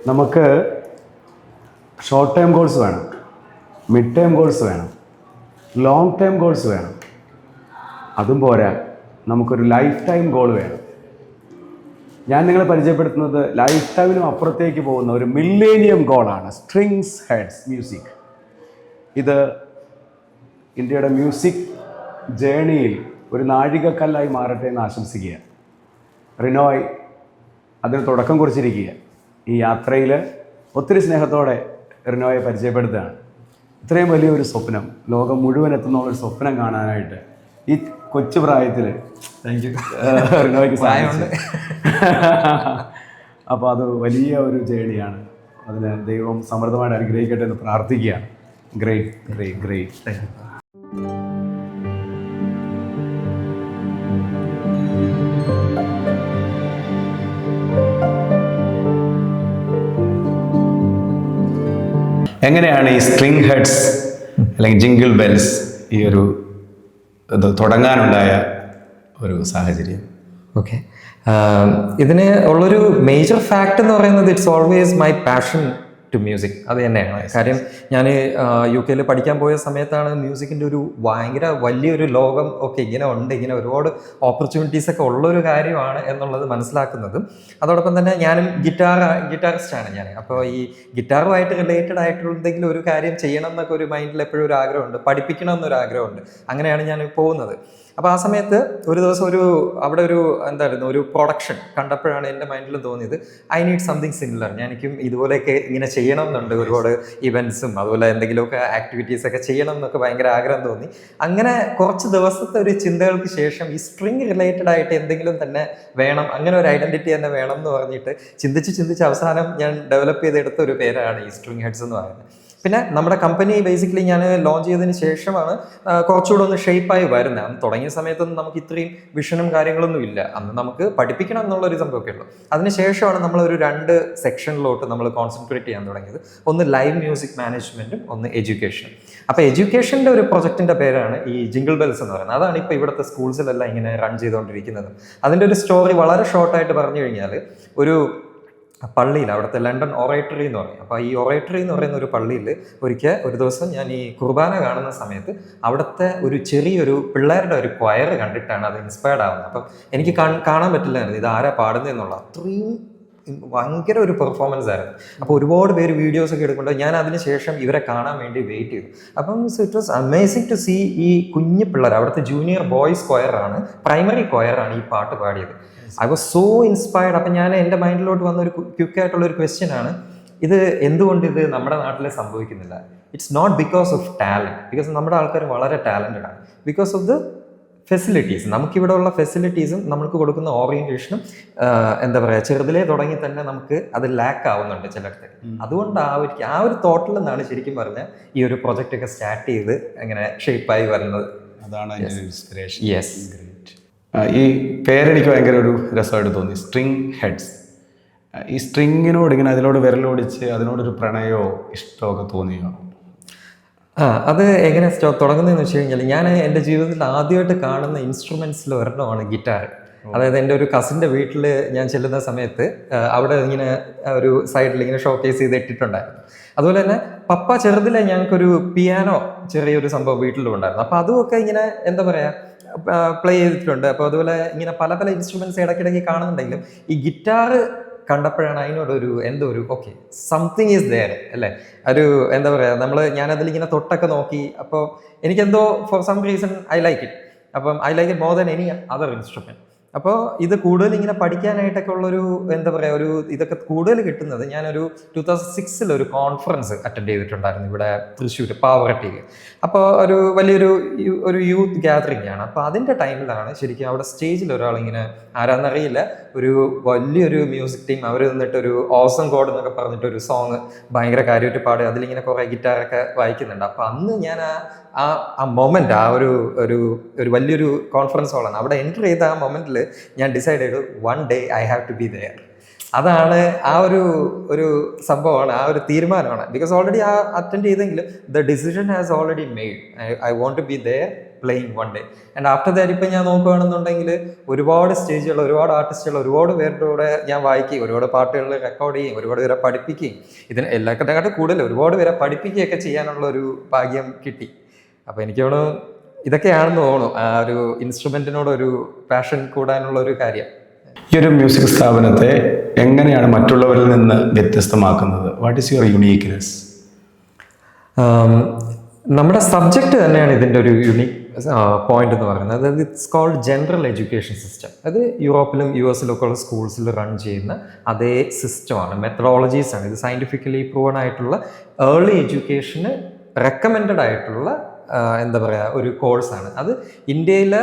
നമുക്ക് short time goals വേണം, mid time goals വേണം, ലോങ് ടൈം ഗോൾസ് വേണം. അതും പോരാ, നമുക്കൊരു ലൈഫ് ടൈം ഗോൾ വേണം. ഞാൻ നിങ്ങളെ പരിചയപ്പെടുത്തുന്നത് ലൈഫ് ടൈമിനും അപ്പുറത്തേക്ക് പോകുന്ന ഒരു മില്ലേനിയം ഗോളാണ് സ്ട്രിങ്സ് ഹെഡ്സ് മ്യൂസിക്. ഇത് ഇന്ത്യയുടെ മ്യൂസിക് ജേണിയിൽ ഒരു നാഴികക്കല്ലായി മാറട്ടെ എന്ന് ആശംസിക്കുക. റിനോയ് അതിന് തുടക്കം കുറിച്ചിരിക്കുക. ഈ യാത്രയിൽ ഒത്തിരി സ്നേഹത്തോടെ റിനോയെ പരിചയപ്പെടുത്തുകയാണ്. ഇത്രയും വലിയൊരു സ്വപ്നം, ലോകം മുഴുവൻ എത്തുന്ന ഒരു സ്വപ്നം കാണാനായിട്ട് ഈ കൊച്ചു പ്രായത്തിൽ റിനോയ്ക്ക് സാധിച്ചു. അപ്പോൾ അത് വലിയ ഒരു ജേണിയാണ്. അതിന് ദൈവം സമൃദ്ധമായിട്ട് അനുഗ്രഹിക്കട്ടെ എന്ന് പ്രാർത്ഥിക്കുകയാണ്. Great great great. എങ്ങനെയാണ് ഈ സ്ട്രിങ് ഹെഡ്സ് അല്ലെങ്കിൽ ജിംഗിൾ ബെൽസ് ഈ ഒരു ഇത് തുടങ്ങാനുണ്ടായ ഒരു സാഹചര്യം? ഓക്കെ, ഇതിന് ഉള്ളൊരു മേജർ ഫാക്ട് എന്ന് പറയുന്നത് it's always my passion to music. അത് തന്നെയാണ് കാര്യം. ഞാൻ യു കെയിൽ പഠിക്കാൻ പോയ സമയത്താണ് മ്യൂസിക്കിൻ്റെ ഒരു ഭയങ്കര വലിയൊരു ലോകം ഒക്കെ ഇങ്ങനെ ഉണ്ട്, ഇങ്ങനെ ഒരുപാട് ഓപ്പർച്യൂണിറ്റീസ് ഒക്കെ ഉള്ളൊരു കാര്യമാണ് എന്നുള്ളത് മനസ്സിലാക്കുന്നത്. അതോടൊപ്പം തന്നെ ഞാനും ഗിറ്റാറിസ്റ്റാണ് ഞാൻ. അപ്പോൾ ഈ ഗിറ്റാറുമായിട്ട് റിലേറ്റഡ് ആയിട്ടുള്ള എന്തെങ്കിലും ഒരു കാര്യം ചെയ്യണം എന്നൊക്കെ ഒരു മൈൻഡിൽ എപ്പോഴും ഒരു ആഗ്രഹമുണ്ട്, പഠിപ്പിക്കണം എന്നൊരു ആഗ്രഹമുണ്ട്. അങ്ങനെയാണ് ഞാൻ പോകുന്നത്. അപ്പോൾ ആ സമയത്ത് ഒരു ദിവസം അവിടെ ഒരു എന്തായിരുന്നു ഒരു പ്രൊഡക്ഷൻ കണ്ടപ്പോഴാണ് എൻ്റെ മൈൻഡിൽ തോന്നിയത് ഐ നീഡ് സംതിങ് സിമിലർ. എനിക്കും ഇതുപോലെയൊക്കെ ഇങ്ങനെ ചെയ്യണം എന്നുണ്ട്, ഒരുപാട് ഇവൻറ്റ്സും അതുപോലെ എന്തെങ്കിലുമൊക്കെ ആക്ടിവിറ്റീസ് ഒക്കെ ചെയ്യണം എന്നൊക്കെ ഭയങ്കര ആഗ്രഹം തോന്നി. അങ്ങനെ കുറച്ച് ദിവസത്തെ ഒരു ചിന്തകൾക്ക് ശേഷം ഈ സ്ട്രിങ് റിലേറ്റഡ് ആയിട്ട് എന്തെങ്കിലും തന്നെ വേണം, അങ്ങനെ ഒരു ഐഡൻറ്റിറ്റി തന്നെ വേണം എന്ന് പറഞ്ഞിട്ട് ചിന്തിച്ച് അവസാനം ഞാൻ ഡെവലപ്പ് ചെയ്തെടുത്ത ഒരു പേരാണ് ഈ സ്ട്രിങ് ഹെഡ്സ് എന്ന് പറയുന്നത്. പിന്നെ നമ്മുടെ കമ്പനി ബേസിക്കലി ഞാൻ ലോഞ്ച് ചെയ്തതിന് ശേഷമാണ് കുറച്ചുകൂടെ ഒന്ന് ഷേപ്പായി വരുന്നത്. അന്ന് തുടങ്ങിയ സമയത്തൊന്നും നമുക്ക് ഇത്രയും വിഷനും കാര്യങ്ങളൊന്നും ഇല്ല. അന്ന് നമുക്ക് പഠിപ്പിക്കണം എന്നുള്ളൊരു സംഭവമൊക്കെ ഉള്ളൂ. അതിനുശേഷമാണ് നമ്മളൊരു 2 സെക്ഷനിലോട്ട് നമ്മൾ കോൺസെൻട്രേറ്റ് ചെയ്യാൻ തുടങ്ങിയത്. ഒന്ന് ലൈവ് മ്യൂസിക് മാനേജ്മെൻറ്റും ഒന്ന് എഡ്യൂക്കേഷനും. അപ്പോൾ എഡ്യൂക്കേഷൻ്റെ ഒരു പ്രൊജക്റ്റിൻ്റെ പേരാണ് ഈ ജിംഗിൾ ബെൽസ് എന്ന് പറയുന്നത്. അതാണ് ഇപ്പോൾ ഇവിടുത്തെ സ്കൂൾസിലെല്ലാം ഇങ്ങനെ റൺ ചെയ്തുകൊണ്ടിരിക്കുന്നത്. അതിൻ്റെ ഒരു സ്റ്റോറി വളരെ ഷോർട്ടായിട്ട് പറഞ്ഞു കഴിഞ്ഞാൽ, ഒരു പള്ളിയിൽ, അവിടുത്തെ ലണ്ടൻ ഒറേറ്ററി എന്ന് പറയും. അപ്പോൾ ഈ ഒറേറ്ററി എന്ന് പറയുന്ന ഒരു പള്ളിയിൽ ഒരു ദിവസം ഞാൻ ഈ കുർബാന കാണുന്ന സമയത്ത് അവിടുത്തെ ഒരു ചെറിയൊരു പിള്ളേരുടെ ഒരു ക്വയർ കണ്ടിട്ടാണ് അത് ഇൻസ്പയർഡ് ആവുന്നത്. അപ്പം എനിക്ക് കാണാൻ പറ്റില്ലായിരുന്നു ഇത് ആരാ പാടുന്നതെന്നുള്ള. അത്രയും ഭയങ്കര ഒരു പെർഫോമൻസ് ആയിരുന്നു. അപ്പോൾ ഒരുപാട് പേര് വീഡിയോസ് ഒക്കെ എടുക്കുന്നുണ്ട്. ഞാൻ അതിന് ശേഷം ഇവരെ കാണാൻ വേണ്ടി വെയിറ്റ് ചെയ്തു. അപ്പം it was amazing to see ഈ കുഞ്ഞു പിള്ളേർ, അവിടുത്തെ ജൂനിയർ ബോയ്സ് ക്വയറാണ്, പ്രൈമറി ക്വയറാണ് ഈ പാട്ട് പാടിയത്. I was so inspired. അപ്പം ഞാൻ എൻ്റെ മൈൻഡിലോട്ട് വന്ന ഒരു ക്വിക്കായിട്ടുള്ള ഒരു ക്വസ്റ്റ്യൻ ആണ്, ഇത് എന്തുകൊണ്ട് ഇത് നമ്മുടെ നാട്ടിൽ സംഭവിക്കുന്നില്ല? It's not because of talent, because നമ്മുടെ ആൾക്കാർ വളരെ ടാലൻറ്റഡ് ആണ്. ബിക്കോസ് ഓഫ് ദ ഫെസിലിറ്റീസ്, നമുക്കിവിടെ ഉള്ള ഫെസിലിറ്റീസും നമുക്ക് കൊടുക്കുന്ന ഓറിയൻറ്റേഷനും എന്താ പറയുക, ചെറുതിലേ തുടങ്ങി തന്നെ നമുക്ക് അത് ലാക്ക് ആവുന്നുണ്ട് ചിലയിടത്തേക്ക്. അതുകൊണ്ട് ആ ഒരു തോട്ടിൽ നിന്നാണ് ശരിക്കും പറഞ്ഞാൽ ഈ ഒരു പ്രൊജക്റ്റ് ഒക്കെ സ്റ്റാർട്ട് ചെയ്ത് അങ്ങനെ ഷേപ്പായി വരുന്നത്. അതാണ് ഇൻസ്പിറേഷൻ. യെസ്. ഈ പേരെനിക്ക് ഭയങ്കര ഒരു രസമായിട്ട് തോന്നി, സ്ട്രിങ് ഹെഡ്സ്. ഈ സ്ട്രിങ്ങിനോട് ഇങ്ങനെ അതിനോട് വിരലോടിച്ച് അതിനോടൊരു പ്രണയമോ ഇഷ്ടമോ ഒക്കെ തോന്നിയോ? അത് എങ്ങനെ തുടങ്ങുന്നതെന്ന് വെച്ച് കഴിഞ്ഞാൽ, ഞാൻ എൻ്റെ ജീവിതത്തിൽ ആദ്യമായിട്ട് കാണുന്ന ഇൻസ്ട്രുമെൻറ്റ്സിൽ ഒരെണ്ണമാണ് ഗിറ്റാർ. അതായത് എൻ്റെ ഒരു കസിൻ്റെ വീട്ടിൽ ഞാൻ ചെല്ലുന്ന സമയത്ത് അവിടെ ഇങ്ങനെ ഒരു സൈഡിൽ ഇങ്ങനെ ഷോക്കേസ് ചെയ്ത് ഇട്ടിട്ടുണ്ടായിരുന്നു. അതുപോലെ തന്നെ പപ്പ ചെറുതിലെ ഞങ്ങൾക്കൊരു പിയാനോ ചെറിയൊരു സംഭവം വീട്ടിലുണ്ടായിരുന്നു. അപ്പോൾ അതുമൊക്കെ ഇങ്ങനെ എന്താ പറയുക പ്ലേ ചെയ്തിട്ടുണ്ട്. അപ്പോൾ അതുപോലെ ഇങ്ങനെ പല ഇൻസ്ട്രുമെൻറ്റ്സ് ഇടയ്ക്കിടയ്ക്ക് കാണുന്നുണ്ടെങ്കിലും ഈ ഗിറ്റാർ കണ്ടപ്പോഴാണ് അതിനോടൊരു എന്തോ ഒരു ഓക്കെ സംതിങ് ഈസ് ദെയർ അല്ലേ, ഒരു എന്താ പറയുക, ഞാനതിലിങ്ങനെ തൊട്ടൊക്കെ നോക്കി. അപ്പോൾ എനിക്കെന്തോ for some reason I like it. അപ്പം I like it more than any other instrument. അപ്പോൾ ഇത് കൂടുതൽ ഇങ്ങനെ പഠിക്കാനായിട്ടൊക്കെ ഉള്ളൊരു എന്താ പറയുക, ഒരു ഇതൊക്കെ കൂടുതൽ കിട്ടുന്നത് ഞാനൊരു 2006 ഒരു കോൺഫറൻസ് അറ്റൻഡ് ചെയ്തിട്ടുണ്ടായിരുന്നു ഇവിടെ തൃശ്ശൂർ പാവറട്ടിയിൽ. അപ്പോൾ ഒരു വലിയൊരു യൂത്ത് ഗ്യാതറിംഗ് ആണ്. അപ്പോൾ അതിൻ്റെ ടൈമിലാണ് ശരിക്കും അവിടെ സ്റ്റേജിൽ ഒരാളിങ്ങനെ, ആരാന്നറിയില്ല, ഒരു വലിയൊരു മ്യൂസിക് ടീം അവർ നിന്നിട്ട് ഒരു ഓസം ഗോഡ് എന്നൊക്കെ പറഞ്ഞിട്ടൊരു സോങ് ഭയങ്കര കാര്യമായിട്ട് പാടി അതിലിങ്ങനെ കുറേ ഗിറ്റാറൊക്കെ വായിക്കുന്നുണ്ട്. അപ്പോൾ അന്ന് ഞാൻ ആ മൊമെൻ്റ്, ഒരു വലിയൊരു കോൺഫറൻസ് ഹോളാണ്, അവിടെ എൻ്റർ ചെയ്ത ആ മൊമെൻറ്റിൽ ഞാൻ ഡിസൈഡ് ചെയ്തു one day I have to be there. അതാണ് ഒരു സംഭവമാണ്, ആ ഒരു തീരുമാനമാണ്. ബിക്കോസ് ഓൾറെഡി അറ്റൻഡ് ചെയ്തെങ്കിലും the decision has already made. I want to be there playing one day. And after that ഇപ്പം ഞാൻ നോക്കുകയാണെന്നുണ്ടെങ്കിൽ ഒരുപാട് സ്റ്റേജുകൾ, ഒരുപാട് ആർട്ടിസ്റ്റുകൾ, ഒരുപാട് പേരുടെ കൂടെ ഞാൻ വായിക്കുകയും ഒരുപാട് പാട്ടുകൾ റെക്കോർഡ് ചെയ്യും, ഒരുപാട് പേരെ പഠിപ്പിക്കുകയും, ഇതിന് എല്ലാക്കാട്ടും കൂടുതൽ ഒരുപാട് പേരെ പഠിപ്പിക്കുകയൊക്കെ ചെയ്യാനുള്ള ഒരു ഭാഗ്യം കിട്ടി. അപ്പോൾ എനിക്ക് തോന്നുന്നു ഇതൊക്കെയാണെന്ന് തോന്നുന്നു ആ ഒരു ഇൻസ്ട്രുമെൻറ്റിനോടൊരു പാഷൻ കൂടാനുള്ള ഒരു കാര്യം. ഈ ഒരു മ്യൂസിക് സ്ഥാപനത്തെ എങ്ങനെയാണ് മറ്റുള്ളവരിൽ നിന്ന് വ്യത്യസ്തമാക്കുന്നത്? What is your uniqueness? നമ്മുടെ സബ്ജക്റ്റ് തന്നെയാണ് ഇതിൻ്റെ ഒരു യുണീക്ക് പോയിന്റ് എന്ന് പറയുന്നത്. അതായത് it's called general education system. അത് യൂറോപ്പിലും US ഒക്കെ ഉള്ള സ്കൂൾസിൽ റൺ ചെയ്യുന്ന അതേ സിസ്റ്റമാണ്, മെത്തഡോളജീസാണ്. ഇത് സയൻറ്റിഫിക്കലി പ്രൂവൺ ആയിട്ടുള്ള ഏർലി എഡ്യൂക്കേഷന് റെക്കമെൻഡഡ് ആയിട്ടുള്ള എന്താ പറയുക ഒരു കോഴ്സാണ്. അത് ഇന്ത്യയിലെ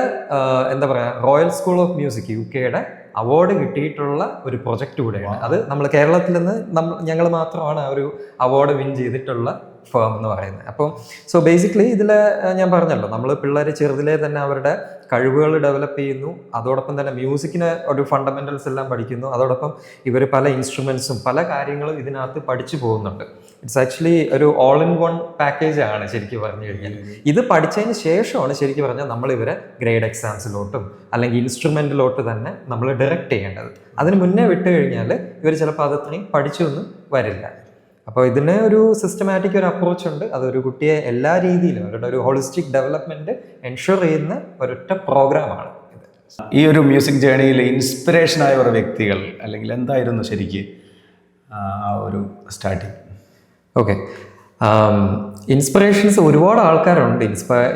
എന്താ പറയുക royal school of music UK award കിട്ടിയിട്ടുള്ള ഒരു പ്രൊജക്റ്റ് കൂടെയാണ്. അത് നമ്മൾ കേരളത്തിൽ നിന്ന് ഞങ്ങൾ മാത്രമാണ് ആ ഒരു അവാർഡ് വിൻ ചെയ്തിട്ടുള്ള ഫേം എന്ന് പറയുന്നത്. അപ്പം സോ ബേസിക്കലി ഇതിൽ ഞാൻ പറഞ്ഞല്ലോ, നമ്മൾ പിള്ളേർ ചെറുതിലേ തന്നെ അവരുടെ കഴിവുകൾ ഡെവലപ്പ് ചെയ്യുന്നു, അതോടൊപ്പം തന്നെ മ്യൂസിക്കിന് ഒരു ഫണ്ടമെന്റൽസ് എല്ലാം പഠിക്കുന്നു, അതോടൊപ്പം ഇവർ പല ഇൻസ്ട്രുമെന്റ്സും പല കാര്യങ്ങളും ഇതിനകത്ത് പഠിച്ചു പോകുന്നുണ്ട്. ഇറ്റ്സ് ആക്ച്വലി ഒരു ഓൾ ഇൻ വൺ പാക്കേജ് ആണ് ശരിക്കും പറഞ്ഞു കഴിഞ്ഞാൽ. ഇത് പഠിച്ചതിന് ശേഷമാണ് ശരിക്കും പറഞ്ഞാൽ നമ്മൾ ഇവരെ ഗ്രേഡ് എക്സാംസിലോട്ടും അല്ലെങ്കിൽ ഇൻസ്ട്രുമെന്റിലോട്ട് തന്നെ നമ്മൾ ഡയറക്റ്റ് ചെയ്യേണ്ടത്. അതിന് മുന്നേ വിട്ട് കഴിഞ്ഞാൽ ഇവർ ചിലപ്പോൾ അതത്രയും പഠിച്ചൊന്നും വരില്ല. അപ്പോൾ ഇതിന് ഒരു സിസ്റ്റമാറ്റിക് ഒരു അപ്രോച്ച് ഉണ്ട്. അതൊരു കുട്ടിയെ എല്ലാ രീതിയിലും അവരുടെ ഒരു ഹോളിസ്റ്റിക് ഡെവലപ്മെന്റ് എൻഷുർ ചെയ്യുന്ന ഒരൊറ്റ പ്രോഗ്രാമാണ് ഇത്. ഈ ഒരു മ്യൂസിക് ജേണിയിൽ ഇൻസ്പിറേഷനായ ഒരു വ്യക്തികൾ അല്ലെങ്കിൽ എന്തായിരുന്നു ശരിക്ക് ആ ഒരു സ്റ്റാർട്ടിങ്? ഓക്കെ, ഇൻസ്പിറേഷൻസ് ഒരുപാട് ആൾക്കാരുണ്ട്.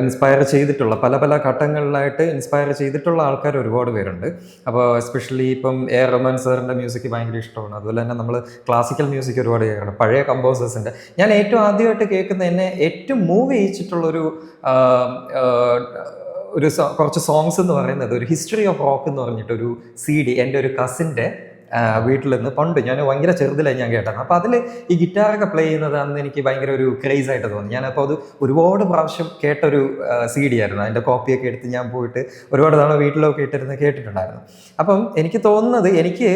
ഇൻസ്പയർ ചെയ്തിട്ടുള്ള പല പല ഘട്ടങ്ങളിലായിട്ട് ഇൻസ്പയർ ചെയ്തിട്ടുള്ള ആൾക്കാർ ഒരുപാട് പേരുണ്ട്. അപ്പോൾ എസ്പെഷ്യലി ഇപ്പം റഹ്മാൻ സാറിൻ്റെ മ്യൂസിക് ഭയങ്കര ഇഷ്ടമാണ്. അതുപോലെ തന്നെ നമ്മൾ ക്ലാസിക്കൽ മ്യൂസിക് ഒരുപാട് കേൾക്കണം, പഴയ കമ്പോസേഴ്സിൻ്റെ. ഞാൻ ഏറ്റവും ആദ്യമായിട്ട് കേൾക്കുന്ന, എന്നെ ഏറ്റവും മൂവ് ചെയ്യിച്ചിട്ടുള്ളൊരു കുറച്ച് സോങ്സ് എന്ന് പറയുന്നത് ഒരു ഹിസ്റ്ററി ഓഫ് റോക്ക് എന്ന് പറഞ്ഞിട്ടൊരു CD എൻ്റെ ഒരു കസിൻ്റെ വീട്ടിൽ നിന്ന് പണ്ട് ഞാൻ ഭയങ്കര ചെറുതിലായി ഞാൻ കേട്ടത്. അപ്പോൾ അതിൽ ഈ ഗിറ്റാറൊക്കെ പ്ലേ ചെയ്യുന്നത് അന്ന് എനിക്ക് ഭയങ്കര ഒരു ക്രേസ് ആയിട്ട് തോന്നി. ഞാനപ്പോൾ അത് ഒരുപാട് പ്രാവശ്യം കേട്ടൊരു CD ആയിരുന്നു. അതിൻ്റെ കോപ്പിയൊക്കെ എടുത്ത് ഞാൻ പോയിട്ട് ഒരുപാട് തവണ വീട്ടിലൊക്കെ ഇട്ടിരുന്ന് കേട്ടിട്ടുണ്ടായിരുന്നു. അപ്പം എനിക്ക് തോന്നുന്നത്, എനിക്ക്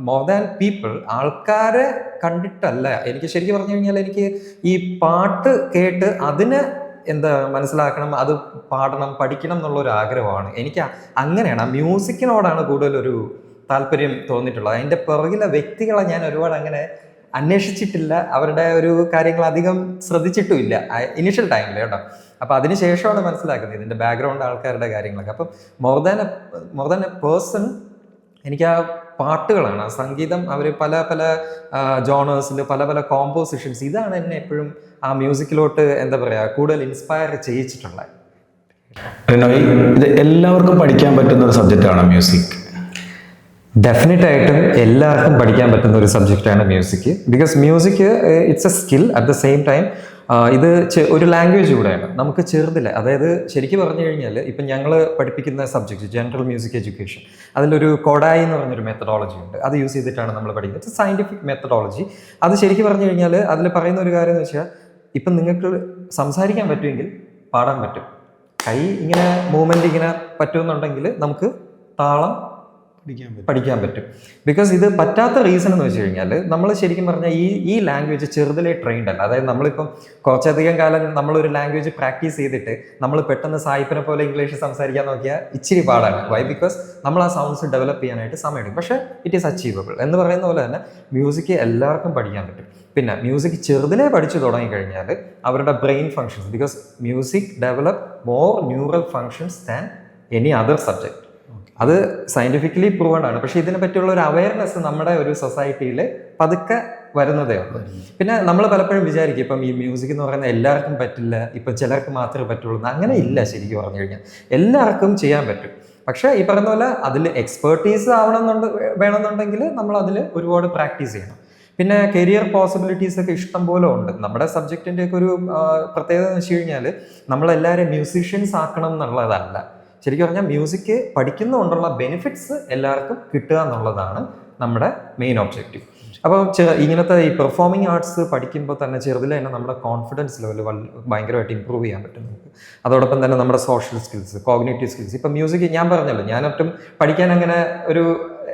മോർ ദാൻ പീപ്പിൾ, ആൾക്കാരെ കണ്ടിട്ടല്ല, എനിക്ക് ശരിക്കും പറഞ്ഞു കഴിഞ്ഞാൽ എനിക്ക് ഈ പാട്ട് കേട്ട് അതിനെ മനസ്സിലാക്കണം, അത് പാടണം, പഠിക്കണം എന്നുള്ളൊരു ആഗ്രഹമാണ് എനിക്ക്. അങ്ങനെയാണ്, ആ മ്യൂസിക്കിനോടാണ് കൂടുതലൊരു താല്പര്യം തോന്നിയിട്ടുള്ളത്. അതിൻ്റെ പിറകിലെ വ്യക്തികളെ ഞാൻ ഒരുപാട് അങ്ങനെ അന്വേഷിച്ചിട്ടില്ല, അവരുടെ ഒരു കാര്യങ്ങൾ അധികം ശ്രദ്ധിച്ചിട്ടുമില്ല ഇനീഷ്യൽ ടൈമിൽ കേട്ടോ. അപ്പോൾ അതിനുശേഷമാണ് മനസ്സിലാക്കുന്നത് ഇതിൻ്റെ ബാക്ക്ഗ്രൗണ്ട് ആൾക്കാരുടെ കാര്യങ്ങളൊക്കെ. അപ്പം മോർ ദാൻ എ പേഴ്സൺ, എനിക്ക് ആ പാട്ടുകളാണ്, ആ സംഗീതം, അവർ പല പല ജോണേഴ്സിൽ പല പല കോമ്പോസിഷൻസ്, ഇതാണ് എന്നെ എപ്പോഴും ആ മ്യൂസിക്കിലോട്ട് കൂടുതൽ ഇൻസ്പയർ ചെയ്യിച്ചിട്ടുള്ളത്. ഇത് എല്ലാവർക്കും പഠിക്കാൻ പറ്റുന്ന ഒരു സബ്ജക്റ്റാണ് മ്യൂസിക്? ഡെഫിനറ്റ് ആയിട്ടും എല്ലാവർക്കും പഠിക്കാൻ പറ്റുന്ന ഒരു സബ്ജക്റ്റാണ് music. Because music it's a skill, at the same time ഇത് ഒരു ലാംഗ്വേജ് കൂടെയാണ്. നമുക്ക് ചെറുതില്ല, അതായത് ശരിക്കും പറഞ്ഞു കഴിഞ്ഞാൽ ഇപ്പം ഞങ്ങൾ പഠിപ്പിക്കുന്ന സബ്ജക്റ്റ് ജനറൽ മ്യൂസിക് എഡ്യൂക്കേഷൻ, അതിലൊരു കൊഡായി എന്ന് പറഞ്ഞൊരു മെത്തഡോളജി ഉണ്ട്. അത് യൂസ് ചെയ്തിട്ടാണ് നമ്മൾ പഠിക്കുന്നത്. It's scientific methodology. അത് ശരിക്കും പറഞ്ഞു കഴിഞ്ഞാൽ അതിൽ പറയുന്ന ഒരു കാര്യം എന്ന് വെച്ചാൽ, ഇപ്പം നിങ്ങൾക്ക് സംസാരിക്കാൻ പറ്റുമെങ്കിൽ പാടാൻ പറ്റും, കൈ ഇങ്ങനെ മൂവ്മെൻറ്റ് ഇങ്ങനെ പറ്റുമെന്നുണ്ടെങ്കിൽ നമുക്ക് താളം പഠിക്കാൻ പറ്റും. ബിക്കോസ് ഇത് പറ്റാത്ത റീസൺ എന്ന് വെച്ച് കഴിഞ്ഞാൽ, നമ്മൾ ശരിക്കും പറഞ്ഞാൽ ഈ ലാംഗ്വേജ് ചെറുതിലെ ട്രെയിൻഡ് അല്ല. അതായത് നമ്മളിപ്പം കുറച്ചധികം കാലം നമ്മളൊരു ലാംഗ്വേജ് പ്രാക്ടീസ് ചെയ്തിട്ട് നമ്മൾ പെട്ടെന്ന് സായിപ്പിനെ പോലെ ഇംഗ്ലീഷ് സംസാരിക്കാൻ നോക്കിയാൽ ഇച്ചിരി പാടാണ്. വൈ? ബിക്കോസ് നമ്മൾ ആ സൗണ്ട്സ് ഡെവലപ്പ് ചെയ്യാനായിട്ട് സമയമെടുക്കും. പക്ഷേ ഇറ്റ് ഈസ് അച്ചീവബിൾ എന്ന് പറയുന്ന പോലെ തന്നെ മ്യൂസിക് എല്ലാവർക്കും പഠിക്കാൻ പറ്റും. പിന്നെ മ്യൂസിക് ചെറുതിലേ പഠിച്ചു തുടങ്ങിക്കഴിഞ്ഞാൽ അവരുടെ brain functions, because music develop more neural functions than any other subject. അത് സയൻറ്റിഫിക്കലി പ്രൂവൺ ആണ്. പക്ഷേ ഇതിനെ പറ്റിയുള്ള ഒരു അവയർനെസ് നമ്മുടെ ഒരു സൊസൈറ്റിയിൽ പതുക്കെ വരുന്നതേ ഉള്ളൂ. പിന്നെ നമ്മൾ പലപ്പോഴും വിചാരിക്കും ഇപ്പം ഈ മ്യൂസിക് എന്ന് പറയുന്നത് എല്ലാവർക്കും പറ്റില്ല, ഇപ്പം ചിലർക്ക് മാത്രമേ പറ്റുള്ളൂ. അങ്ങനെ ഇല്ല. ശരിക്കും പറഞ്ഞു കഴിഞ്ഞാൽ എല്ലാവർക്കും ചെയ്യാൻ പറ്റും. പക്ഷേ ഈ പറയുന്ന പോലെ അതിൽ എക്സ്പെർട്ടീസ് വേണമെന്നുണ്ടെങ്കിൽ നമ്മൾ അതിൽ ഒരുപാട് പ്രാക്ടീസ് ചെയ്യണം. പിന്നെ കരിയർ പോസിബിലിറ്റീസ് ഒക്കെ ഇഷ്ടം പോലെ ഉണ്ട്. നമ്മുടെ സബ്ജക്റ്റിൻ്റെ ഒക്കെ ഒരു പ്രത്യേകത എന്ന് വെച്ച് കഴിഞ്ഞാൽ, നമ്മളെല്ലാവരും മ്യൂസീഷ്യൻസ് ആക്കണം എന്നുള്ളതല്ല. ശരിക്കും പറഞ്ഞാൽ മ്യൂസിക് പഠിക്കുന്നതുകൊണ്ടുള്ള ബെനിഫിറ്റ്സ് എല്ലാവർക്കും കിട്ടുക എന്നുള്ളതാണ് നമ്മുടെ മെയിൻ ഒബ്ജക്റ്റീവ്. അപ്പം ഇങ്ങനത്തെ ഈ പെർഫോമിംഗ് ആർട്സ് പഠിക്കുമ്പോൾ തന്നെ ചെറുതിലെ തന്നെ നമ്മുടെ കോൺഫിഡൻസ് ലെവൽ ഭയങ്കരമായിട്ട് ഇമ്പ്രൂവ് ചെയ്യാൻ പറ്റും നമുക്ക്. അതോടൊപ്പം തന്നെ നമ്മുടെ സോഷ്യൽ സ്കിൽസ്, കോഗ്നേറ്റീവ് സ്കിൽസ്. ഇപ്പം മ്യൂസിക് ഞാൻ പറഞ്ഞല്ലോ, ഞാനൊട്ടും പഠിക്കാൻ അങ്ങനെ ഒരു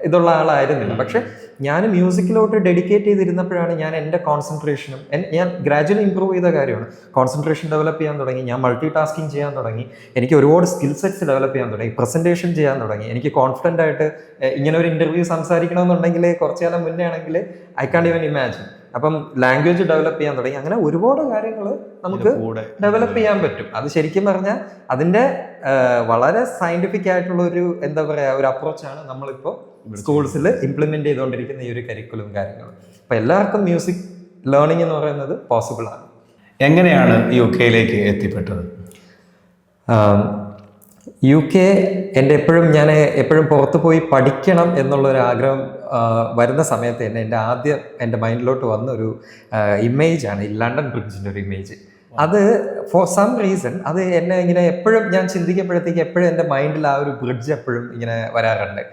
ഇതുള്ള ആളായിരുന്നില്ല. പക്ഷെ ഞാൻ മ്യൂസിക്കിലോട്ട് ഡെഡിക്കേറ്റ് ചെയ്തിരുന്നപ്പോഴാണ് ഞാൻ എൻ്റെ കോൺസെൻട്രേഷനും ഞാൻ ഗ്രാജുവലി ഇമ്പ്രൂവ് ചെയ്ത കാര്യമാണ്. കോൺസെൻട്രേഷൻ ഡെവലപ്പ് ചെയ്യാൻ തുടങ്ങി, ഞാൻ മൾട്ടി ടാസ്കിങ് ചെയ്യാൻ തുടങ്ങി, എനിക്ക് ഒരുപാട് സ്കിൽ സെറ്റ്സ് ഡെവലപ്പ് ചെയ്യാൻ തുടങ്ങി, പ്രസൻറ്റേഷൻ ചെയ്യാൻ തുടങ്ങി. എനിക്ക് കോൺഫിഡൻ്റ് ആയിട്ട് ഇങ്ങനെ ഒരു ഇൻ്റർവ്യൂ സംസാരിക്കണമെന്നുണ്ടെങ്കിൽ കുറച്ചു കാലം മുന്നേ ആണെങ്കിൽ ഐ കാണ്ട് ഈവൻ ഇമാജിൻ. അപ്പം ലാംഗ്വേജ് ഡെവലപ്പ് ചെയ്യാൻ തുടങ്ങി. അങ്ങനെ ഒരുപാട് കാര്യങ്ങൾ നമുക്ക് ഡെവലപ്പ് ചെയ്യാൻ പറ്റും. അത് ശരിക്കും പറഞ്ഞാൽ അതിൻ്റെ വളരെ സയൻറ്റിഫിക് ആയിട്ടുള്ള ഒരു എന്താ പറയുക ഒരു അപ്രോച്ചാണ് നമ്മളിപ്പോൾ സ്കൂൾസിൽ ഇംപ്ലിമെൻ്റ് ചെയ്തുകൊണ്ടിരിക്കുന്ന ഈ ഒരു കരിക്കുലം കാര്യങ്ങൾ. അപ്പോൾ എല്ലാവർക്കും മ്യൂസിക് ലേണിംഗ് എന്ന് പറയുന്നത് പോസിബിൾ ആണ്. എങ്ങനെയാണ് UK എത്തിപ്പെട്ടത്? UK ഞാൻ എപ്പോഴും പുറത്ത് പോയി പഠിക്കണം എന്നുള്ളൊരു ആഗ്രഹം വരുന്ന സമയത്ത് തന്നെ എൻ്റെ മൈൻഡിലോട്ട് വന്ന ഒരു ഇമേജാണ് ഈ ലണ്ടൻ ബ്രിഡ്ജിൻ്റെ ഒരു ഇമേജ്. അത് ഫോർ സം റീസൺ അത് എന്നെ ഇങ്ങനെ എപ്പോഴും ഞാൻ ചിന്തിക്കുമ്പോഴത്തേക്ക് എപ്പോഴും എൻ്റെ മൈൻഡിൽ ആ ഒരു ബ്രിഡ്ജ് എപ്പോഴും ഇങ്ങനെ വരാറുണ്ട്.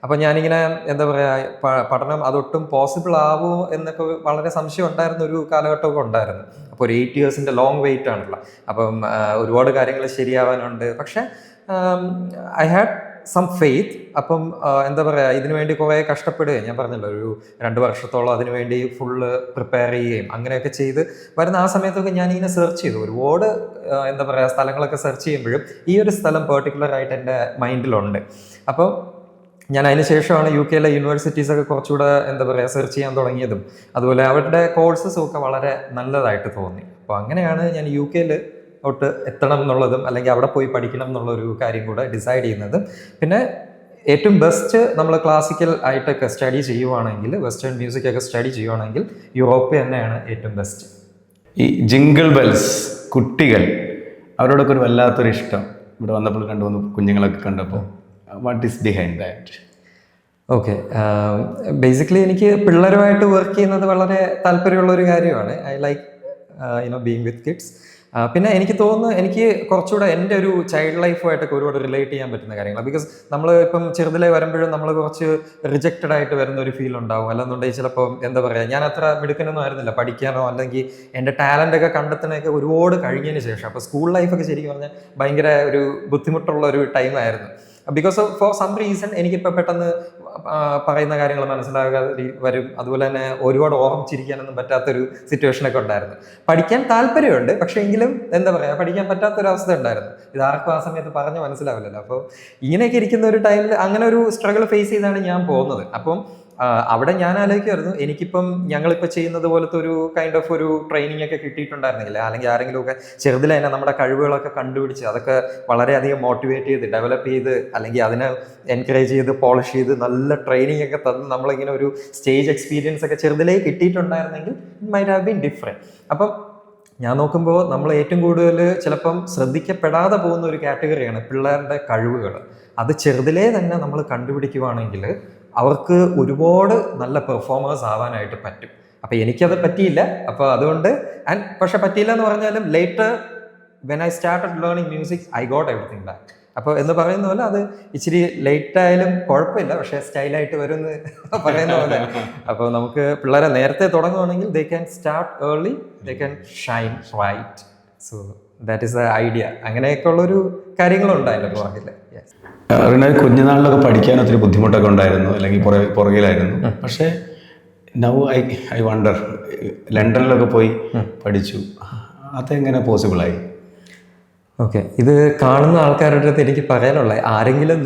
അപ്പോൾ ഞാനിങ്ങനെ എന്താ പറയുക പഠനം അതൊട്ടും പോസിബിൾ ആവുമോ എന്നൊക്കെ വളരെ സംശയം ഉണ്ടായിരുന്ന ഒരു കാലഘട്ടമൊക്കെ ഉണ്ടായിരുന്നു. അപ്പോൾ ഒരു 8 yearsൻ്റെ ലോങ് വെയിറ്റ് ആണല്ലോ. അപ്പം ഒരുപാട് കാര്യങ്ങൾ ശരിയാവാനുണ്ട്. പക്ഷേ ഐ ഹാഡ് സം ഫെയ്ത്ത്. അപ്പം എന്താ പറയുക ഇതിനു വേണ്ടി കുറേ കഷ്ടപ്പെടുകയും ഞാൻ പറഞ്ഞല്ലോ ഒരു 2 വർഷത്തോളം അതിനു വേണ്ടി ഫുള്ള് പ്രിപ്പയർ ചെയ്യുകയും അങ്ങനെയൊക്കെ ചെയ്ത് വരുന്ന ആ സമയത്തൊക്കെ ഞാനിങ്ങനെ സെർച്ച് ചെയ്തു. ഒരുപാട് എന്താ പറയുക സ്ഥലങ്ങളൊക്കെ സെർച്ച് ചെയ്യുമ്പോഴും ഈ ഒരു സ്ഥലം പെർട്ടിക്കുലറായിട്ട് എൻ്റെ മൈൻഡിലുണ്ട്. അപ്പോൾ ഞാൻ അതിന് ശേഷമാണ് UK യൂണിവേഴ്സിറ്റീസൊക്കെ കുറച്ചുകൂടെ എന്താ പറയുക സെർച്ച് ചെയ്യാൻ തുടങ്ങിയതും അതുപോലെ അവരുടെ കോഴ്സസും ഒക്കെ വളരെ നല്ലതായിട്ട് തോന്നി. അപ്പോൾ അങ്ങനെയാണ് ഞാൻ UK എത്തണം എന്നുള്ളതും അല്ലെങ്കിൽ അവിടെ പോയി പഠിക്കണം എന്നുള്ളൊരു കാര്യം കൂടെ ഡിസൈഡ് ചെയ്യുന്നത്. പിന്നെ ഏറ്റവും ബെസ്റ്റ് നമ്മൾ ക്ലാസിക്കൽ ആയിട്ടൊക്കെ സ്റ്റഡി ചെയ്യുവാണെങ്കിൽ വെസ്റ്റേൺ മ്യൂസിക് ഒക്കെ സ്റ്റഡി ചെയ്യുവാണെങ്കിൽ യൂറോപ്പ് തന്നെയാണ് ഏറ്റവും ബെസ്റ്റ്. ഈ ജിംഗിൾ ബെൽസ് കുട്ടികൾ അവരോടൊക്കെ ഒരു വല്ലാത്തൊരു ഇഷ്ടം ഇവിടെ വന്നപ്പോൾ 2-3 കുഞ്ഞുങ്ങളൊക്കെ കണ്ടപ്പോൾ what is behind that? Okay, basically എനിക്ക് പിള്ളേരുമായിട്ട് വർക്ക് ചെയ്യുന്നത് വളരെ താല്പര്യമുള്ളൊരു കാര്യമാണ്. I like being with kids. പിന്നെ എനിക്ക് തോന്നുന്നു എനിക്ക് കുറച്ചുകൂടെ എൻ്റെ ഒരു ചൈൽഡ് ലൈഫുമായിട്ടൊക്കെ ഒരുപാട് റിലേറ്റ് ചെയ്യാൻ പറ്റുന്ന കാര്യങ്ങൾ. ബിക്കോസ് നമ്മൾ ഇപ്പം ചെറുതിലെ വരുമ്പോഴും നമ്മൾ കുറച്ച് റിജക്റ്റഡ് ആയിട്ട് വരുന്ന ഒരു ഫീൽ ഉണ്ടാവും. അല്ലെന്നുണ്ടെങ്കിൽ ചിലപ്പോൾ എന്താ പറയുക ഞാൻ അത്ര മിടുക്കനൊന്നും ആയിരുന്നില്ല പഠിക്കാനോ അല്ലെങ്കിൽ എൻ്റെ ടാലൻ്റൊക്കെ കണ്ടെത്തണമൊക്കെ ഒരുപാട് കഴിഞ്ഞതിന് ശേഷം. അപ്പോൾ സ്കൂൾ ലൈഫൊക്കെ ശരിക്കും പറഞ്ഞാൽ ഭയങ്കര ഒരു ബുദ്ധിമുട്ടുള്ള ഒരു ടൈമായിരുന്നു. ബിക്കോസ് ഫോർ സം റീസൺ എനിക്കിപ്പോൾ പെട്ടെന്ന് പറയുന്ന കാര്യങ്ങൾ മനസ്സിലാകാതെ വരും. അതുപോലെ തന്നെ ഒരുപാട് ഓർമ്മിച്ചിരിക്കാനൊന്നും പറ്റാത്തൊരു സിറ്റുവേഷനൊക്കെ ഉണ്ടായിരുന്നു. പഠിക്കാൻ താല്പര്യമുണ്ട്, പക്ഷേ എങ്കിലും എന്താ പറയുക പഠിക്കാൻ പറ്റാത്തൊരവസ്ഥ ഉണ്ടായിരുന്നു. ഇതാർക്കും ആ സമയത്ത് പറഞ്ഞ് മനസ്സിലാവില്ലല്ലോ. അപ്പോൾ ഇങ്ങനെയൊക്കെ ഇരിക്കുന്ന ഒരു ടൈമിൽ അങ്ങനെ ഒരു സ്ട്രഗിൾ ഫേസ് ചെയ്താണ് ഞാൻ പോകുന്നത്. അപ്പം അവിടെ ഞാൻ ആലോചിക്കുമായിരുന്നു എനിക്കിപ്പം ഞങ്ങളിപ്പോൾ ചെയ്യുന്നത് പോലത്തെ ഒരു കൈൻഡ് ഓഫ് ഒരു ട്രെയിനിങ് ഒക്കെ കിട്ടിയിട്ടുണ്ടായിരുന്നില്ല, അല്ലെങ്കിൽ ആരെങ്കിലുമൊക്കെ ചെറുതിൽ തന്നെ നമ്മുടെ കഴിവുകളൊക്കെ കണ്ടുപിടിച്ച് അതൊക്കെ വളരെയധികം മോട്ടിവേറ്റ് ചെയ്ത് ഡെവലപ്പ് ചെയ്ത് അല്ലെങ്കിൽ അതിനെ എൻകറേജ് ചെയ്ത് പോളിഷ് ചെയ്ത് നല്ല ട്രെയിനിങ് ഒക്കെ തന്ന് നമ്മളിങ്ങനെ ഒരു സ്റ്റേജ് എക്സ്പീരിയൻസ് ഒക്കെ ചെറുതിലേ കിട്ടിയിട്ടുണ്ടായിരുന്നെങ്കിൽ it might have been different. അപ്പം ഞാൻ നോക്കുമ്പോൾ നമ്മൾ ഏറ്റവും കൂടുതൽ ചിലപ്പം ശ്രദ്ധിക്കപ്പെടാതെ പോകുന്ന ഒരു കാറ്റഗറിയാണ് പിള്ളേരുടെ കഴിവുകൾ. അത് ചെറുതിലേ തന്നെ നമ്മൾ കണ്ടുപിടിക്കുവാണെങ്കിൽ അവർക്ക് ഒരുപാട് നല്ല പെർഫോമേഴ്സ് ആവാനായിട്ട് പറ്റും. അപ്പോൾ എനിക്കത് പറ്റിയില്ല. അപ്പോൾ അതുകൊണ്ട് പക്ഷെ പറ്റിയില്ല എന്ന് പറഞ്ഞാലും later when I started learning music I got everything back. അപ്പോൾ എന്ന് പറയുന്ന പോലെ അത് ഇച്ചിരി ലേറ്റ് ആയാലും കുഴപ്പമില്ല, പക്ഷേ സ്റ്റൈലായിട്ട് വരുമെന്ന് പറയുന്ന പോലെ. അപ്പോൾ നമുക്ക് പിള്ളേരെ നേരത്തെ തുടങ്ങുകയാണെങ്കിൽ they can start early, they can shine right. So that is the idea. അങ്ങനെയൊക്കെ ഉള്ളൊരു കാര്യങ്ങളുണ്ട് അതിൻ്റെ പുറകിൽ. റിനോയ് കുഞ്ഞുനാളിലൊക്കെ പഠിക്കാൻ ഒത്തിരി ബുദ്ധിമുട്ടൊക്കെ ഉണ്ടായിരുന്നു, അല്ലെങ്കിൽ പുറകിലായിരുന്നു. പക്ഷേ നൗ ഐ വണ്ടർ ലണ്ടനിലൊക്കെ പോയി പഠിച്ചു, അതെങ്ങനെ പോസിബിളായി? ഓക്കെ, ഇത് കാണുന്ന ആൾക്കാരുടെ അടുത്ത് എനിക്ക് പറയാനുള്ള ആരെങ്കിലും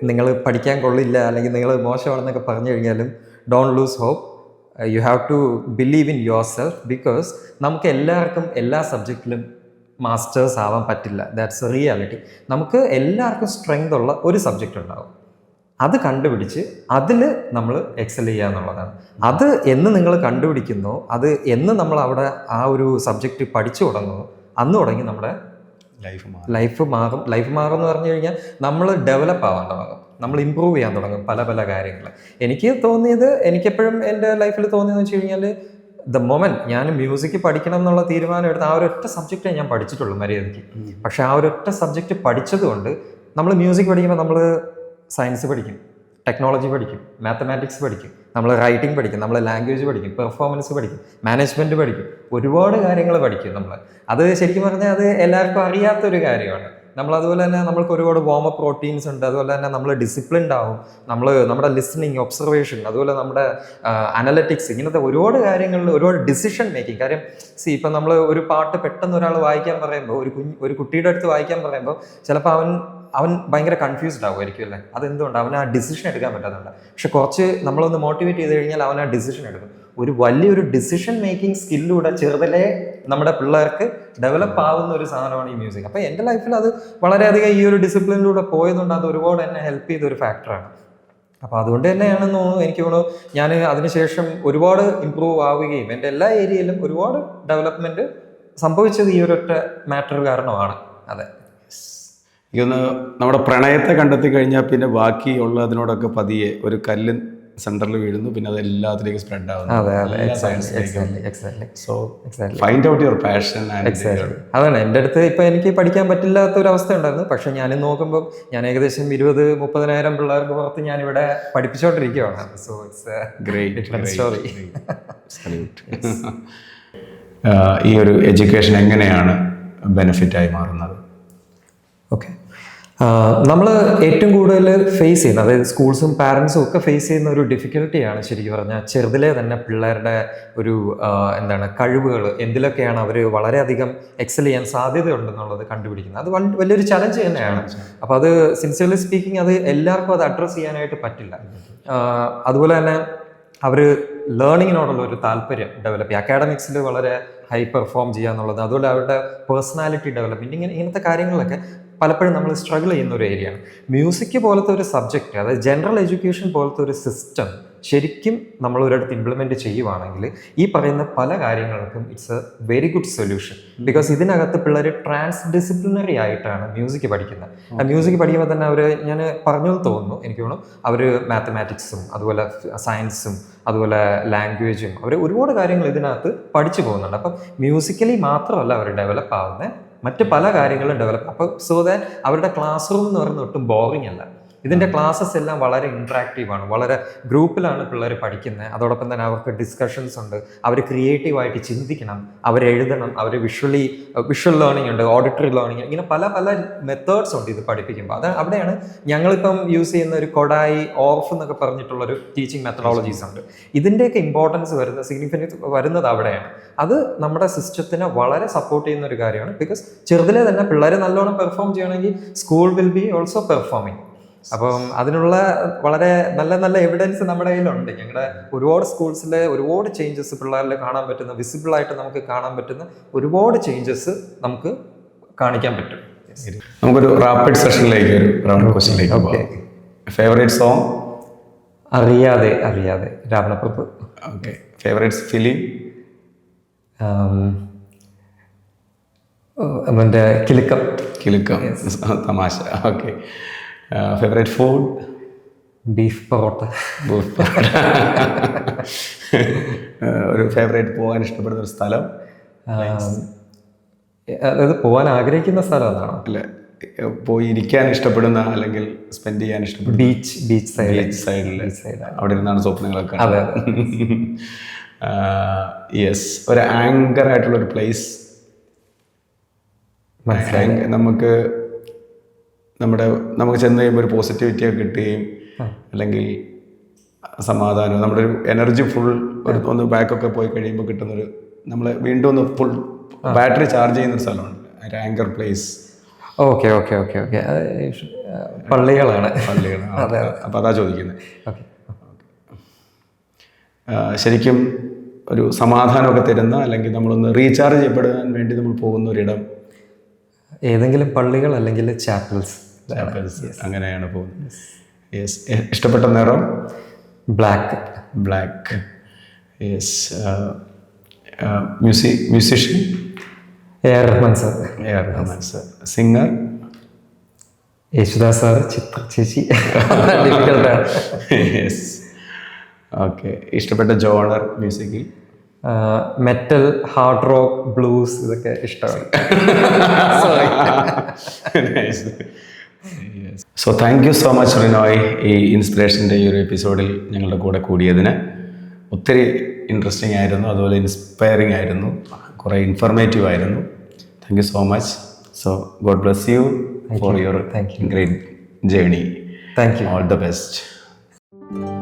നിങ്ങൾ പഠിക്കാൻ കൊള്ളില്ല അല്ലെങ്കിൽ നിങ്ങൾ മോശമാണെന്നൊക്കെ പറഞ്ഞു കഴിഞ്ഞാലും don't lose hope. You have to believe in your self. Because നമുക്ക് എല്ലാവർക്കും എല്ലാ സബ്ജക്റ്റിലും മാസ്റ്റേഴ്സ് ആവാൻ പറ്റില്ല. That's a reality. നമുക്ക് എല്ലാവർക്കും സ്ട്രെങ്ത് ഉള്ള ഒരു സബ്ജക്റ്റ് ഉണ്ടാവും, അത് കണ്ടുപിടിച്ച് അതിൽ നമ്മൾ എക്സൽ ചെയ്യുക എന്നുള്ളതാണ്. അത് എന്ന് നിങ്ങൾ കണ്ടുപിടിക്കുന്നോ, അത് എന്ന് നമ്മൾ അവിടെ ആ ഒരു സബ്ജക്റ്റ് പഠിച്ചു തുടങ്ങുമോ അന്ന് തുടങ്ങി നമ്മുടെ ലൈഫ് മാറും. ലൈഫ് മാറും എന്ന് പറഞ്ഞു കഴിഞ്ഞാൽ നമ്മൾ ഡെവലപ്പ് ആവാൻ തുടങ്ങും, നമ്മൾ ഇമ്പ്രൂവ് ചെയ്യാൻ തുടങ്ങും പല പല കാര്യങ്ങൾ. എനിക്കെപ്പോഴും എൻ്റെ ലൈഫിൽ തോന്നിയെന്ന് വെച്ച് കഴിഞ്ഞാൽ ദ മൊമെന്റ് ഞാൻ മ്യൂസിക് പഠിക്കണം എന്നുള്ള തീരുമാനം എടുത്ത് ആ ഒരൊറ്റ സബ്ജക്റ്റേ ഞാൻ പഠിച്ചിട്ടുള്ളൂ മര്യാദയ്ക്ക്. പക്ഷെ ആ ഒരൊറ്റ സബ്ജക്റ്റ് പഠിച്ചത് കൊണ്ട് നമ്മൾ മ്യൂസിക് പഠിക്കുമ്പോൾ നമ്മൾ സയൻസ് പഠിക്കും, ടെക്നോളജി പഠിക്കും, മാത്തമാറ്റിക്സ് പഠിക്കും, നമ്മൾ റൈറ്റിംഗ് പഠിക്കും, നമ്മൾ ലാംഗ്വേജ് പഠിക്കും, പെർഫോമൻസ് പഠിക്കും, മാനേജ്മെൻറ്റ് പഠിക്കും, ഒരുപാട് കാര്യങ്ങൾ പഠിക്കും നമ്മൾ. അത് ശരിക്കും പറഞ്ഞാൽ അത് എല്ലാവർക്കും അറിയാത്തൊരു കാര്യമാണ്. നമ്മൾ അതുപോലെ തന്നെ നമ്മൾക്ക് ഒരുപാട് വാമപ്പ് റൊട്ടീൻസ് ഉണ്ട്. അതുപോലെ തന്നെ നമ്മൾ ഡിസിപ്ലിൻഡ് ആവും. നമ്മുടെ ലിസണിങ്, ഒബ്സർവേഷൻ, അതുപോലെ നമ്മുടെ അനലറ്റിക്സ്, ഇങ്ങനത്തെ ഒരുപാട് കാര്യങ്ങളിൽ ഒരുപാട് ഡിസിഷൻ മേക്കിംഗ്. കാര്യം ഇപ്പം നമ്മൾ ഒരു പാട്ട് പെട്ടെന്ന് ഒരാൾ വായിക്കാൻ പറയുമ്പോൾ, ഒരു കുട്ടിയുടെ അടുത്ത് വായിക്കാൻ പറയുമ്പോൾ ചിലപ്പോൾ അവൻ ഭയങ്കര കൺഫ്യൂസ്ഡ് ആവുമായിരിക്കും അല്ലേ. അതെന്തുകൊണ്ട് അവൻ ആ ഡിസിഷൻ എടുക്കാൻ പറ്റാത്തതുണ്ട്. പക്ഷെ കുറച്ച് നമ്മളൊന്ന് മോട്ടിവേറ്റ് ചെയ്ത് കഴിഞ്ഞാൽ അവൻ ആ ഡിസിഷൻ എടുക്കും. ഒരു വലിയൊരു ഡിസിഷൻ മേക്കിംഗ് സ്കില്ലൂടെ ചെറുതിലേ നമ്മുടെ പിള്ളേർക്ക് ഡെവലപ്പ് ആവുന്ന ഒരു സാധനമാണ് ഈ മ്യൂസിക്. അപ്പോൾ എൻ്റെ ലൈഫിൽ അത് വളരെയധികം ഈ ഒരു ഡിസിപ്ലിനിലൂടെ പോയതുകൊണ്ട് അത് ഒരുപാട് എന്നെ ഹെൽപ്പ് ചെയ്ത ഒരു ഫാക്ടറാണ്. അപ്പോൾ അതുകൊണ്ട് തന്നെയാണെന്ന് തോന്നുന്നു, എനിക്ക് തോന്നുന്നു ഞാൻ അതിനുശേഷം ഒരുപാട് ഇമ്പ്രൂവ് ആവുകയും എൻ്റെ എല്ലാ ഏരിയയിലും ഒരുപാട് ഡെവലപ്മെൻറ്റ് സംഭവിച്ചത് ഈ ഒരൊറ്റ മാറ്റർ കാരണമാണ്. അതെ, ഇതൊന്ന് നമ്മുടെ പ്രണയത്തെ കണ്ടെത്തി കഴിഞ്ഞാൽ പിന്നെ ബാക്കിയുള്ളതിനോടൊക്കെ പതിയെ ഒരു കല്ല് സെന്ററിൽ വീഴുന്നു, പിന്നെ അത് എല്ലാത്തിലേക്കും സ്പ്രെഡ് ആവുന്നു. So find out your passion. അതാണ് എൻ്റെ അടുത്ത് ഇപ്പം എനിക്ക് പഠിക്കാൻ പറ്റില്ലാത്ത ഒരു അവസ്ഥ ഉണ്ടായിരുന്നു. പക്ഷെ ഞാൻ നോക്കുമ്പോൾ ഞാൻ ഏകദേശം 20,000-30,000 പിള്ളേർക്ക് പുറത്ത് ഞാനിവിടെ പഠിപ്പിച്ചുകൊണ്ടിരിക്കുകയാണ്. So it's great story. ഈ ഒരു എഡ്യൂക്കേഷൻ എങ്ങനെയാണ് ബെനിഫിറ്റായി മാറുന്നത്? ഓക്കെ, നമ്മൾ ഏറ്റവും കൂടുതൽ ഫേസ് ചെയ്യുന്ന, അതായത് സ്കൂൾസും പാരൻസും ഒക്കെ ഫേസ് ചെയ്യുന്ന ഒരു ഡിഫിക്കൽട്ടിയാണ് ശരിക്കും പറഞ്ഞാൽ ചെറുതിലെ തന്നെ പിള്ളേരുടെ ഒരു കഴിവുകൾ എന്തിലൊക്കെയാണ് അവർ വളരെയധികം എക്സൽ ചെയ്യാൻ സാധ്യതയുണ്ടെന്നുള്ളത് കണ്ടുപിടിക്കുന്നത്. അത് വലിയൊരു ചലഞ്ച് തന്നെയാണ്. അപ്പോൾ അത് സിൻസിയർലി സ്പീക്കിംഗ് അത് എല്ലാവർക്കും അത് അഡ്രസ്സ് ചെയ്യാനായിട്ട് പറ്റില്ല. അതുപോലെ തന്നെ അവർ ലേണിങ്ങിനോടുള്ള ഒരു താല്പര്യം ഡെവലപ്പ് ചെയ്യുക, അക്കാഡമിക്സിൽ വളരെ ഹൈ പെർഫോം ചെയ്യുക എന്നുള്ളത്, അതുപോലെ അവരുടെ പേഴ്സണാലിറ്റി ഡെവലപ്മെൻറ്റ്, ഇങ്ങനത്തെ കാര്യങ്ങളൊക്കെ പലപ്പോഴും നമ്മൾ സ്ട്രഗിൾ ചെയ്യുന്ന ഒരു ഏരിയയാണ്. മ്യൂസിക് പോലത്തെ ഒരു സബ്ജക്റ്റ്, അതായത് ജനറൽ എഡ്യൂക്കേഷൻ പോലത്തെ ഒരു സിസ്റ്റം ശരിക്കും നമ്മൾ ഒരിടത്ത് ഇംപ്ലിമെൻറ്റ് ചെയ്യുവാണെങ്കിൽ ഈ പറയുന്ന പല കാര്യങ്ങൾക്കും it's A very good solution. Because ഇതിനകത്ത് പിള്ളേർ ട്രാൻസ് ഡിസിപ്ലിനറി ആയിട്ടാണ് മ്യൂസിക് പഠിക്കുന്നത്. ആ മ്യൂസിക് പഠിക്കുമ്പോൾ തന്നെ അവർ, ഞാൻ പറഞ്ഞു തോന്നുന്നു, എനിക്ക് തോന്നുന്നു അവർ മാത്തമാറ്റിക്സും അതുപോലെ സയൻസും അതുപോലെ ലാംഗ്വേജും അവർ ഒരുപാട് കാര്യങ്ങൾ ഇതിനകത്ത് പഠിച്ചു പോകുന്നുണ്ട്. അപ്പം മ്യൂസിക്കലി മാത്രമല്ല അവർ ഡെവലപ്പ് ആവുന്നത്, മറ്റ് പല കാര്യങ്ങളും ഡെവലപ്പ്. അപ്പോൾ സോ ദാറ്റ് അവരുടെ ക്ലാസ് റൂം എന്ന് പറയുന്നത് ഒട്ടും ബോറിംഗ് അല്ല. ഇതിൻ്റെ ക്ലാസ്സസ് എല്ലാം വളരെ ഇൻട്രാക്റ്റീവാണ്, വളരെ ഗ്രൂപ്പിലാണ് പിള്ളേർ പഠിക്കുന്നത്. അതോടൊപ്പം തന്നെ അവർക്ക് ഡിസ്കഷൻസ് ഉണ്ട്, അവർ ക്രിയേറ്റീവായിട്ട് ചിന്തിക്കണം, അവരെഴുതണം, അവർ വിഷ്വൽ ലേണിംഗ് ഉണ്ട്, ഓഡിറ്ററി ലേണിംഗ്, ഇങ്ങനെ പല പല മെത്തേഡ്സ് ഉണ്ട് ഇത് പഠിപ്പിക്കുമ്പോൾ. അത് അവിടെയാണ് ഞങ്ങളിപ്പം യൂസ് ചെയ്യുന്ന ഒരു കൊഡായി, ഓർഫ് എന്നൊക്കെ പറഞ്ഞിട്ടുള്ളൊരു ടീച്ചിങ് മെത്തഡോളജീസ് ഉണ്ട്. ഇതിൻ്റെയൊക്കെ ഇമ്പോർട്ടൻസ് സിഗ്നിഫിക്കൻസ് വരുന്നത് അവിടെയാണ്. അത് നമ്മുടെ സിസ്റ്റത്തിനെ വളരെ സപ്പോർട്ട് ചെയ്യുന്ന ഒരു കാര്യമാണ്. ബിക്കോസ് ചെറുതിലെ തന്നെ പിള്ളേരെ നല്ലോണം പെർഫോം ചെയ്യണമെങ്കിൽ school will be also performing. അപ്പം അതിനുള്ള വളരെ നല്ല നല്ല എവിഡൻസ് നമ്മുടെ കയ്യിലുണ്ട്. ഞങ്ങളുടെ ഒരുപാട് സ്കൂൾസിലെ ഒരുപാട് ചേഞ്ചസ് പിള്ളേരിൽ കാണാൻ പറ്റുന്ന, വിസിബിളായിട്ട് നമുക്ക് കാണാൻ പറ്റുന്ന ഒരുപാട് ചേഞ്ചസ് നമുക്ക് കാണിക്കാൻ പറ്റും. നമുക്കൊരു റാപ്പിഡ് സെഷനിലേക്ക്, ഒരു റൗണ്ട് ക്വസ്റ്റ്യനിലേക്ക് പോകാം. Favourite song? അറിയാതെ രാവണപ്രഭു. ഓക്കെ. Favourite film? മറ്റേ കിലുക്കം. തമാശ. Okay. Favourite food? Beef parotta. ഒരു ഫേവറേറ്റ് പോകാൻ ഇഷ്ടപ്പെടുന്ന ഒരു സ്ഥലം? അതായത് പോകാൻ ആഗ്രഹിക്കുന്ന സ്ഥലം എന്നാണോ? അല്ല, പോയി ഇരിക്കാൻ ഇഷ്ടപ്പെടുന്ന, അല്ലെങ്കിൽ സ്പെൻഡ് ചെയ്യാൻ ഇഷ്ടപ്പെടുന്ന? ബീച്ച് സൈഡിൽ അവിടെ ഇരുന്നാണ് സ്വപ്നങ്ങളൊക്കെ. അതെ. യെസ്. ഒരു ആങ്കർ ആയിട്ടുള്ളൊരു പ്ലേസ് നമുക്ക് ചെന്ന് കഴിയുമ്പോൾ ഒരു പോസിറ്റിവിറ്റിയൊക്കെ കിട്ടുകയും, അല്ലെങ്കിൽ സമാധാനം, നമ്മുടെ ഒരു എനർജി ഫുൾ ഒന്ന് ബാക്കൊക്കെ പോയി കഴിയുമ്പോൾ കിട്ടുന്നൊരു, നമ്മൾ വീണ്ടും ഒന്ന് ഫുൾ ബാറ്ററി ചാർജ് ചെയ്യുന്നൊരു സ്ഥലമുണ്ട്, ഒരു ആങ്കർ പ്ലേസ്. ഓക്കെ. പള്ളികളാണ്. അപ്പം അതാ ചോദിക്കുന്നത്. ശരിക്കും ഒരു സമാധാനമൊക്കെ തരുന്ന, അല്ലെങ്കിൽ നമ്മളൊന്ന് റീചാർജ് ചെയ്യപ്പെടാൻ വേണ്ടി നമ്മൾ പോകുന്ന ഒരിടം? ഏതെങ്കിലും പള്ളികൾ അല്ലെങ്കിൽ ചാപ്പൽസ്. അങ്ങനെയാണ് പോകുന്നത്. യെസ്. ഇഷ്ടപ്പെട്ട നിറം? Black. Yes. Musician? A R. Rahman sir. Singer? Yesudas sir, Chithra ചേച്ചി. യെസ്. ഓക്കെ. ഇഷ്ടപ്പെട്ട ജോണർ മ്യൂസിക്കിൽ? മെറ്റൽ, ഹാർഡ് റോക്ക്, ബ്ലൂസ്, ഇതൊക്കെ ഇഷ്ടമാണ്. So thank you so much Rinoy, ഈ ഇൻസ്പിറേഷൻ്റെ ഈ ഒരു എപ്പിസോഡിൽ ഞങ്ങളുടെ കൂടെ കൂടിയതിന്. ഒത്തിരി ഇൻട്രസ്റ്റിംഗ് ആയിരുന്നു, അതുപോലെ ഇൻസ്പയറിംഗ് ആയിരുന്നു, കുറേ ഇൻഫോർമേറ്റീവ് ആയിരുന്നു. Thank you so much. So God bless you. For your Thank you. Great journey. Thank you. All the best.